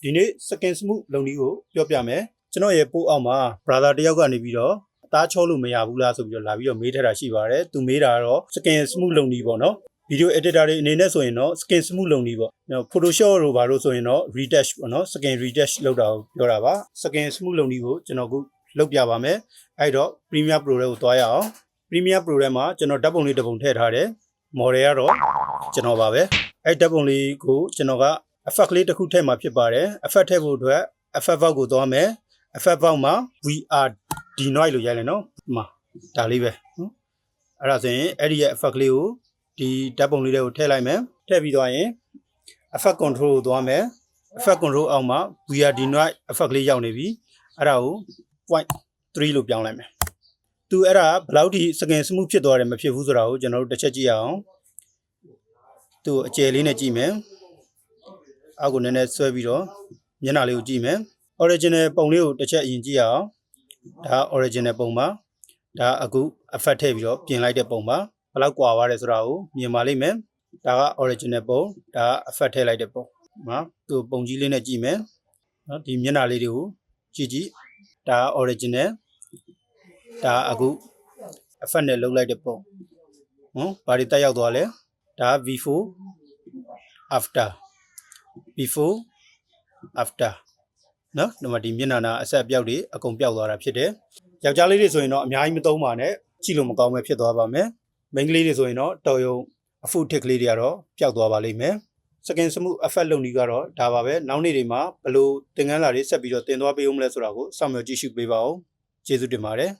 ဒီနေ့ second smooth လုံနည်းကိုပြောပြမယ်ကျွန်တော်ရဲ့ပို့အောက်မှာ brother တယောက်ကနေပြီးတော့အသားချောလို့မရဘူးလားဆိုပြီးတော့လာပြီးတော့မေးထတာရှိပါတယ်သူမေးတာကတော့ second smooth လုံနည်းပေါ့နော် video editor တွေအနေနဲ့ဆိုရင်တော့ second smooth လုံနည်းပေါ့ Photoshop တို့ဘာလို့ဆိုရင်တော့ retouch ပေါ့နော် second retouch လောက်တာကိုပြောတာပါ second smooth လုံနည်းကိုကျွန်တော်ခုလုပ်ပြပါမယ်အဲ့တော့ Premiere Pro တွေကိုတွားရအောင် Premiere Pro ထဲမှာကျွန်တော်ဓာတ်ပုံလေးတစ်ပုံထည့်ထားတယ် model ကတော့ကျွန်တော်ပါပဲအဲ့ဓာတ်ပုံလေးကိုကျွန်တော်က effect လေးတစ်ခုထည့်မှာဖြစ်ပါတယ် effect ထည့်ဖို့အတွက် effect box ကိုသွားမယ် effect box မှာ VR denoise လို့ရိုက်လိုက်နော်ဒီမှာဒါလေးပဲနော်အဲ့ဒါဆိုရင်အဲ့ဒီရဲ့ effect လေးကိုဒီဓာတ်ပုံလေးတွေကိုထည့်လိုက်မယ်ထည့်ပြီးသွားရင် effect control ကိုသွားမယ် effect control အောက်မှာ VR denoise effect လေးရောက်နေပြီအဲ့ဒါကို 0.3 လို့ပြောင်းလိုက်မယ်သူအဲ့ဒါဘယ်လောက်ထိ second smooth ဖြစ်သွားတယ်မဖြစ်ဘူးဆိုတာကိုကျွန်တော်တို့တစ်ချက်ကြည့်ရအောင်သူအကျယ်လေးနဲ့ကြည့်မယ်အောက်ကိုနည်းနည်းဆွဲပြီးတော့မျက်နှာလေးကိုကြည့်မယ် original ပုံလေးကိုတစ်ချက်အရင်ကြည့်ရအောင်ဒါ original ပုံပါဒါအခု effect ထည့်ပြီးတော့ပြင်လိုက်တဲ့ပုံပါဘယ်လောက်ကွာသွားတယ်ဆိုတာကိုမြင်ပါလိမ့်မယ်ဒါက original ပုံဒါက effect ထည့်လိုက်တဲ့ပုံနော်သူပုံကြီးလေးနဲ့ကြည့်မယ်နော်ဒီမျက်နှာလေးတွေကိုကြည့်ဒါက original ဒါအခု effect နဲ့လုပ်လိုက်တဲ့ပုံနော်ဘာတွေတက်ရောက်သွားလဲဒါက before after before after နော်ဒီမှာဒီမျက်နှာနာအဆက်အပြောက်တွေအကုန်ပျောက်သွားတာဖြစ်တယ်ယောက်ျားလေးတွေဆိုရင်တော့အများကြီးမသုံးပါနဲ့ကြည့်လို့မကောင်းပဲဖြစ်သွားပါမယ်မိန်းကလေးတွေဆိုရင်တော့တော်ရုံအဖုထစ်ကလေးတွေကတော့ပျောက်သွားပါလိမ့်မယ် second smooth effect လုပ်နည်းကတော့ဒါပါပဲနောက်နေ့တွေမှာဘယ်လိုသင်ခန်းစာတွေဆက်ပြီးတော့သင်သွားပေးဦးမလဲဆိုတာကိုစောင့်မျှော်ကြည့်ရှုပေးပါဦးကျေးဇူးတင်ပါတယ်